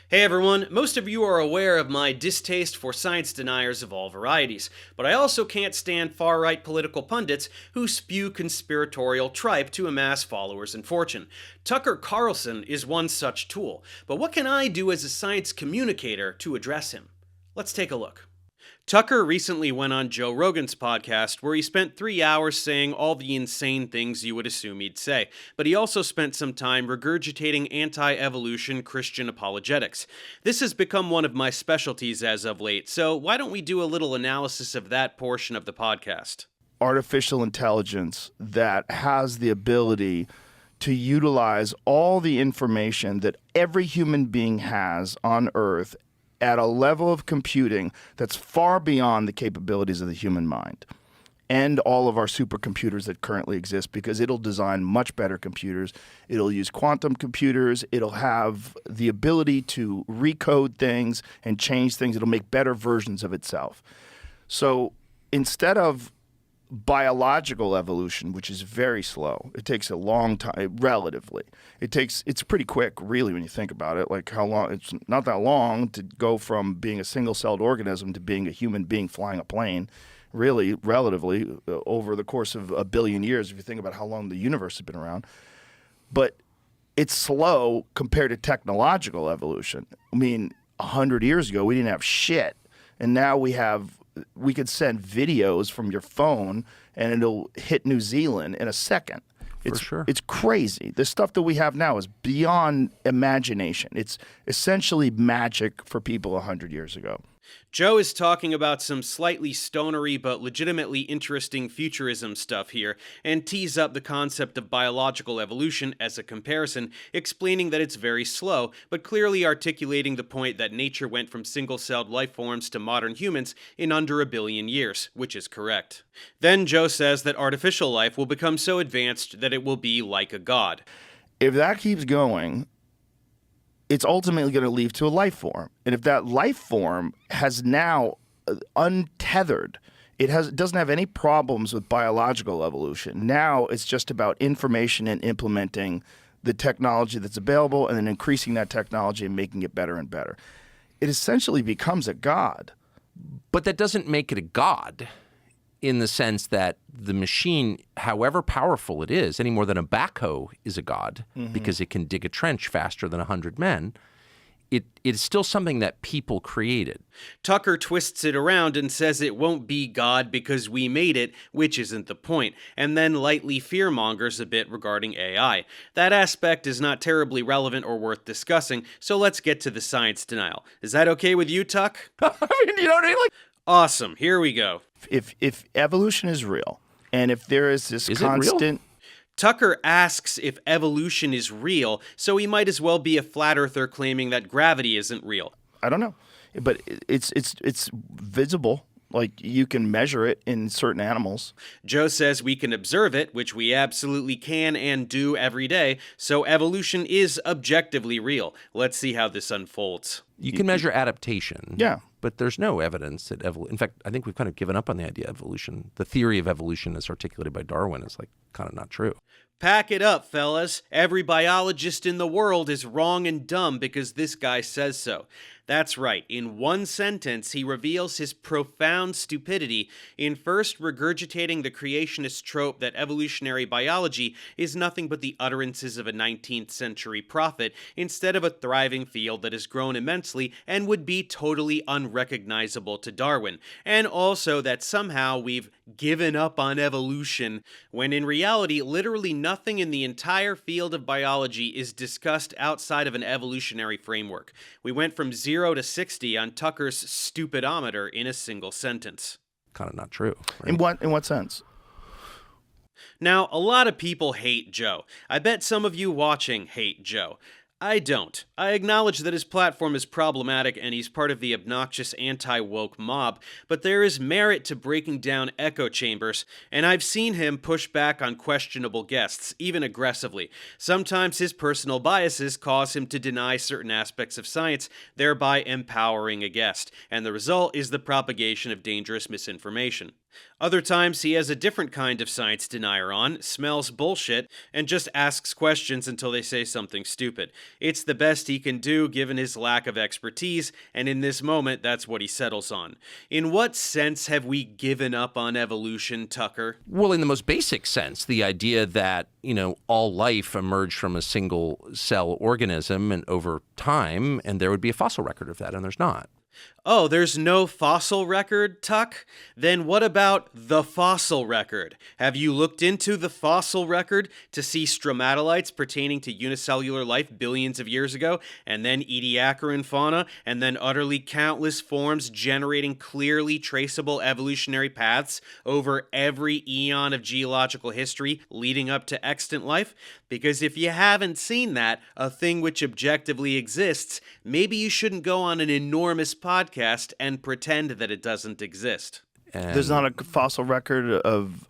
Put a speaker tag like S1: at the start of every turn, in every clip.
S1: Hey everyone, most of you are aware of my distaste for science deniers of all varieties, but I also can't stand far-right political pundits who spew conspiratorial tripe to amass followers and fortune. Tucker Carlson is one such tool, but what can I do as a science communicator to address him? Let's take a look. Tucker recently went on Joe Rogan's podcast where he spent 3 hours saying all the insane things you would assume he'd say, but he also spent some time regurgitating anti-evolution Christian apologetics. This has become one of my specialties as of late, so why don't we do a little analysis of that portion of the podcast?
S2: Artificial intelligence that has the ability to utilize all the information that every human being has on Earth at a level of computing that's far beyond the capabilities of the human mind and all of our supercomputers that currently exist, because it'll design much better computers. It'll use quantum computers. It'll have the ability to recode things and change things. It'll make better versions of itself. So instead of biological evolution, which is very slow, it takes a long time, relatively. It's pretty quick, really, when you think about it. Like how long, it's not that long to go from being a single-celled organism to being a human being flying a plane, really, relatively, over the course of a billion years, if you think about how long the universe has been around. But it's slow compared to technological evolution. I mean, 100 years ago, we didn't have shit. And now we could send videos from your phone and it'll hit New Zealand in a second. It's crazy. The stuff that we have now is beyond imagination. It's essentially magic for people 100 years ago.
S1: Joe is talking about some slightly stonery but legitimately interesting futurism stuff here, and tees up the concept of biological evolution as a comparison, explaining that it's very slow, but clearly articulating the point that nature went from single-celled life forms to modern humans in under 1 billion years, which is correct. Then Joe says that artificial life will become so advanced that it will be like a god.
S2: If that keeps going, it's ultimately going to lead to a life form. And if that life form has now untethered, it doesn't have any problems with biological evolution. Now it's just about information and implementing the technology that's available and then increasing that technology and making it better and better. It essentially becomes a god.
S3: But that doesn't make it a god in the sense that the machine, however powerful it is, any more than a backhoe is a god because it can dig a trench faster than 100 men, it is still something that people created.
S1: Tucker twists it around and says it won't be God because we made it, which isn't the point, and then lightly fearmongers a bit regarding AI. That aspect is not terribly relevant or worth discussing, so let's get to the science denial. Is that okay with you, Tuck?
S3: I mean, you know what I mean?
S1: Awesome, here we go.
S2: If evolution is real, and if there is this constant...
S1: Tucker asks if evolution is real, so he might as well be a flat earther claiming that gravity isn't real.
S2: I don't know, but it's visible. Like, you can measure it in certain animals.
S1: Joe says we can observe it, which we absolutely can and do every day, so evolution is objectively real. Let's see how this unfolds.
S3: You can measure adaptation.
S2: Yeah.
S3: But there's no evidence that in fact, I think we've kind of given up on the idea of evolution. The theory of evolution as articulated by Darwin is like kind of not true.
S1: Pack it up, fellas. Every biologist in the world is wrong and dumb because this guy says so. That's right. In one sentence, he reveals his profound stupidity in first regurgitating the creationist trope that evolutionary biology is nothing but the utterances of a 19th century prophet instead of a thriving field that has grown immensely and would be totally unrecognizable to Darwin, and also that somehow we've given up on evolution, when in reality, literally nothing in the entire field of biology is discussed outside of an evolutionary framework. We went from 0 to 60 on Tucker's stupidometer in a single sentence.
S3: Kind of not true. Right?
S2: In what sense?
S1: Now, a lot of people hate Joe. I bet some of you watching hate Joe. I don't. I acknowledge that his platform is problematic and he's part of the obnoxious anti-woke mob, but there is merit to breaking down echo chambers, and I've seen him push back on questionable guests, even aggressively. Sometimes his personal biases cause him to deny certain aspects of science, thereby empowering a guest, and the result is the propagation of dangerous misinformation. Other times, he has a different kind of science denier on, smells bullshit, and just asks questions until they say something stupid. It's the best he can do given his lack of expertise, and in this moment, that's what he settles on. In what sense have we given up on evolution, Tucker?
S3: Well, in the most basic sense, the idea that, all life emerged from a single cell organism and over time, and there would be a fossil record of that, and there's not.
S1: Oh, there's no fossil record, Tuck? Then what about the fossil record? Have you looked into the fossil record to see stromatolites pertaining to unicellular life billions of years ago, and then Ediacaran fauna, and then utterly countless forms generating clearly traceable evolutionary paths over every eon of geological history leading up to extant life? Because if you haven't seen that, a thing which objectively exists, maybe you shouldn't go on an enormous podcast and pretend that it doesn't exist.
S2: There's not a fossil record of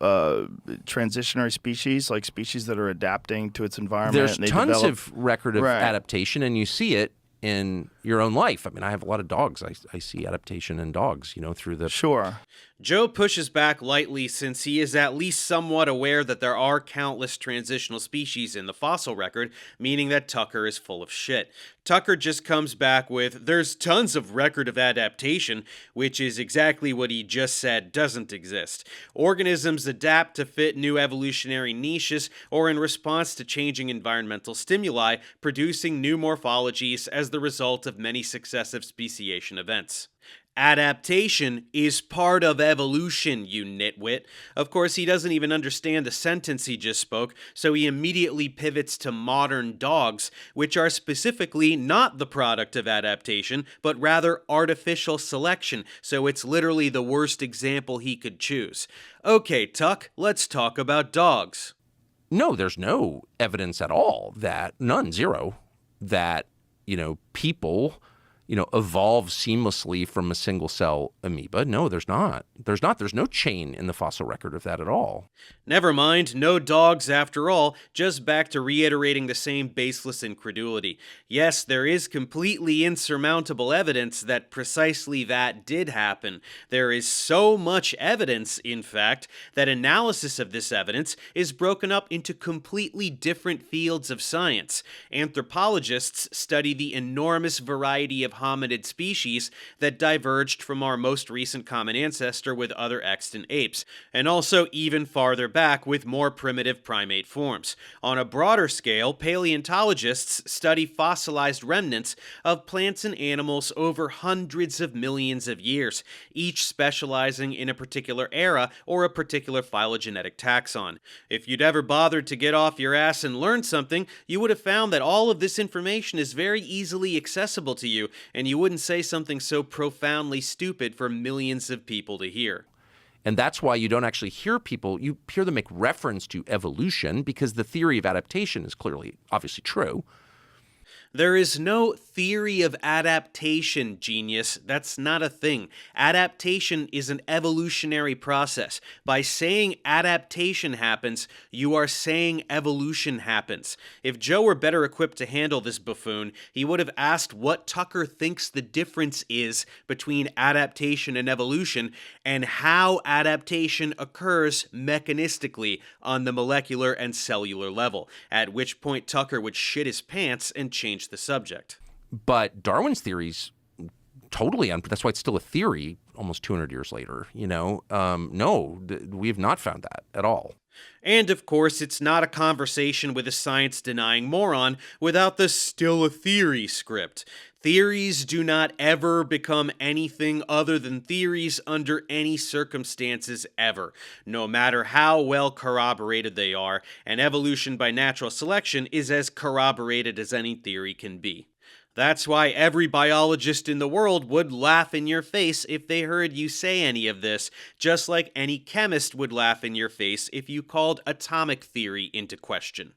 S2: transitionary species, like species that are adapting to its environment.
S3: There's
S2: and they
S3: tons
S2: develop...
S3: of record of adaptation, and you see it in your own life. I mean, I have a lot of dogs. I see adaptation in dogs, through the...
S2: Sure.
S1: Joe pushes back lightly since he is at least somewhat aware that there are countless transitional species in the fossil record, meaning that Tucker is full of shit. Tucker just comes back with, there's tons of record of adaptation, which is exactly what he just said doesn't exist. Organisms adapt to fit new evolutionary niches or in response to changing environmental stimuli, producing new morphologies as the result of many successive speciation events. Adaptation is part of evolution, you nitwit. Of course, he doesn't even understand the sentence he just spoke, so he immediately pivots to modern dogs, which are specifically not the product of adaptation, but rather artificial selection, so it's literally the worst example he could choose. Okay, Tuck, let's talk about dogs.
S3: No, there's no evidence at all zero, that, people... evolve seamlessly from a single cell amoeba. No, there's not. There's no chain in the fossil record of that at all.
S1: Never mind, no dogs after all, just back to reiterating the same baseless incredulity. Yes, there is completely insurmountable evidence that precisely that did happen. There is so much evidence, in fact, that analysis of this evidence is broken up into completely different fields of science. Anthropologists study the enormous variety of hominid species that diverged from our most recent common ancestor with other extant apes, and also even farther back with more primitive primate forms. On a broader scale, paleontologists study fossilized remnants of plants and animals over hundreds of millions of years, each specializing in a particular era or a particular phylogenetic taxon. If you'd ever bothered to get off your ass and learn something, you would have found that all of this information is very easily accessible to you, and you wouldn't say something so profoundly stupid for millions of people to hear.
S3: And that's why you don't actually hear people, you hear them make reference to evolution because the theory of adaptation is clearly, obviously true.
S1: There is no theory of adaptation, genius. That's not a thing. Adaptation is an evolutionary process. By saying adaptation happens, you are saying evolution happens. If Joe were better equipped to handle this buffoon, he would have asked what Tucker thinks the difference is between adaptation and evolution, and how adaptation occurs mechanistically on the molecular and cellular level, at which point Tucker would shit his pants and change the subject.
S3: But Darwin's theory's totally that's why it's still a theory almost 200 years later. No, we have not found that at all.
S1: And of course, it's not a conversation with a science-denying moron without the still a theory script. Theories do not ever become anything other than theories under any circumstances ever, no matter how well corroborated they are, and evolution by natural selection is as corroborated as any theory can be. That's why every biologist in the world would laugh in your face if they heard you say any of this, just like any chemist would laugh in your face if you called atomic theory into question.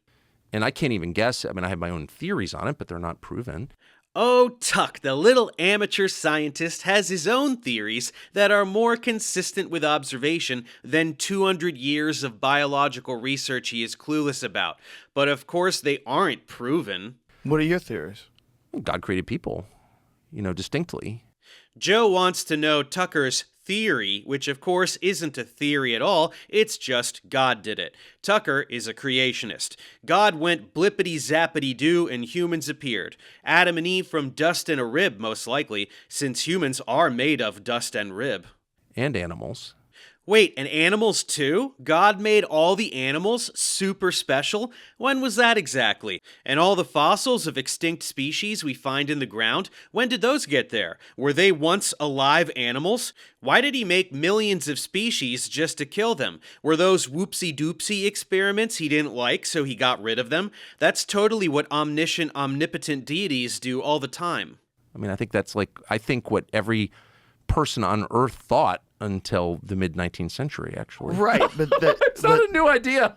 S3: And I can't even guess. I mean, I have my own theories on it, but they're not proven.
S1: Oh, Tuck, the little amateur scientist, has his own theories that are more consistent with observation than 200 years of biological research he is clueless about. But of course, they aren't proven.
S2: What are your theories?
S3: God created people, distinctly.
S1: Joe wants to know Tucker's theory, which of course isn't a theory at all, it's just God did it. Tucker is a creationist. God went blippity-zappity-doo and humans appeared. Adam and Eve from dust and a rib, most likely, since humans are made of dust and rib.
S3: And animals.
S1: Wait, and animals too? God made all the animals super special? When was that exactly? And all the fossils of extinct species we find in the ground, when did those get there? Were they once alive animals? Why did he make millions of species just to kill them? Were those whoopsie-doopsie experiments he didn't like, so he got rid of them? That's totally what omniscient, omnipotent deities do all the time.
S3: I mean, I think what every person on Earth thought until the mid-19th century, actually.
S2: Right, but
S3: it's not a new idea.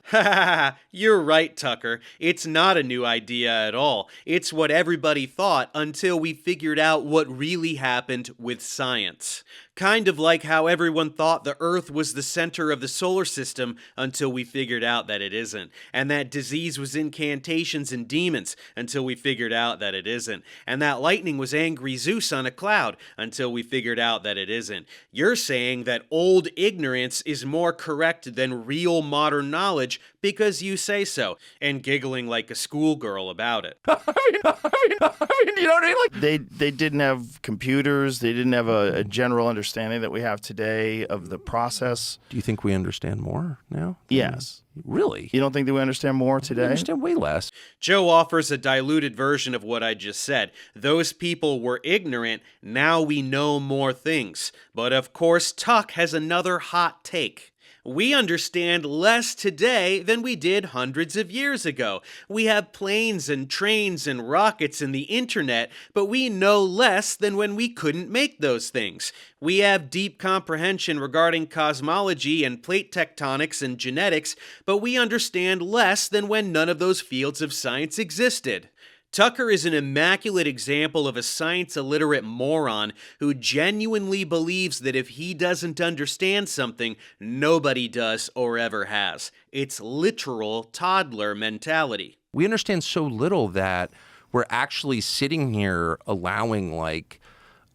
S1: You're right, Tucker. It's not a new idea at all. It's what everybody thought until we figured out what really happened with science. Kind of like how everyone thought the Earth was the center of the solar system until we figured out that it isn't. And that disease was incantations and demons until we figured out that it isn't. And that lightning was angry Zeus on a cloud until we figured out that it isn't. You're saying that old ignorance is more correct than real modern knowledge because you say so, and giggling like a schoolgirl about it.
S3: I mean, you know what I mean? Like,
S2: they didn't have computers. They didn't have a general understanding that we have today of the process.
S3: do you think we understand more now?
S2: Yes.
S3: Really?
S2: You don't think that we understand more
S3: We
S2: today?
S3: understand way less.
S1: Joe offers a diluted version of what I just said. Those people were ignorant, now we know more things. But of course, Tuck has another hot take. We understand less today than we did hundreds of years ago. We have planes and trains and rockets and the internet, but we know less than when we couldn't make those things. We have deep comprehension regarding cosmology and plate tectonics and genetics, but we understand less than when none of those fields of science existed. Tucker is an immaculate example of a science-illiterate moron who genuinely believes that if he doesn't understand something, nobody does or ever has. It's literal toddler mentality.
S3: We understand so little that we're actually sitting here allowing like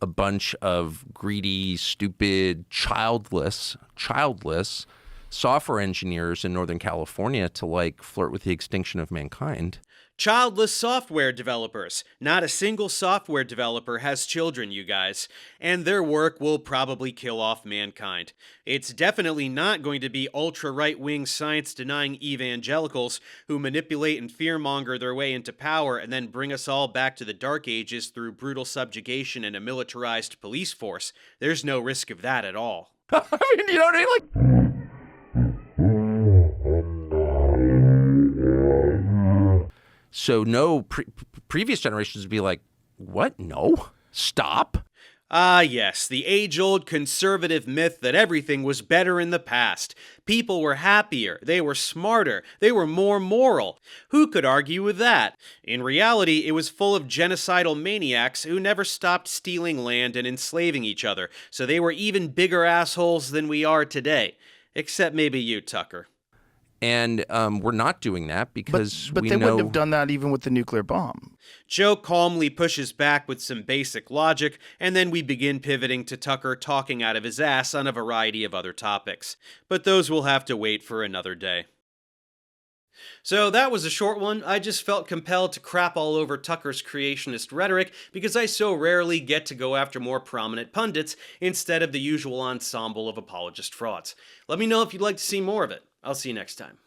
S3: a bunch of greedy, stupid, childless software engineers in Northern California to like flirt with the extinction of mankind.
S1: Childless software developers. Not a single software developer has children, you guys. And their work will probably kill off mankind. It's definitely not going to be ultra-right-wing science-denying evangelicals who manipulate and fearmonger their way into power and then bring us all back to the Dark Ages through brutal subjugation and a militarized police force. There's no risk of that at all.
S3: I mean, you know what I mean? Like, so no, previous generations would be like, what? No? Stop?
S1: Ah, yes, the age-old conservative myth that everything was better in the past. People were happier, they were smarter, they were more moral. Who could argue with that? In reality, it was full of genocidal maniacs who never stopped stealing land and enslaving each other, so they were even bigger assholes than we are today. Except maybe you, Tucker.
S3: And we're not doing that because
S2: But
S3: we
S2: they
S3: know...
S2: wouldn't have done that even with the nuclear bomb.
S1: Joe calmly pushes back with some basic logic, and then we begin pivoting to Tucker talking out of his ass on a variety of other topics. But those will have to wait for another day. So that was a short one. I just felt compelled to crap all over Tucker's creationist rhetoric because I so rarely get to go after more prominent pundits instead of the usual ensemble of apologist frauds. Let me know if you'd like to see more of it. I'll see you next time.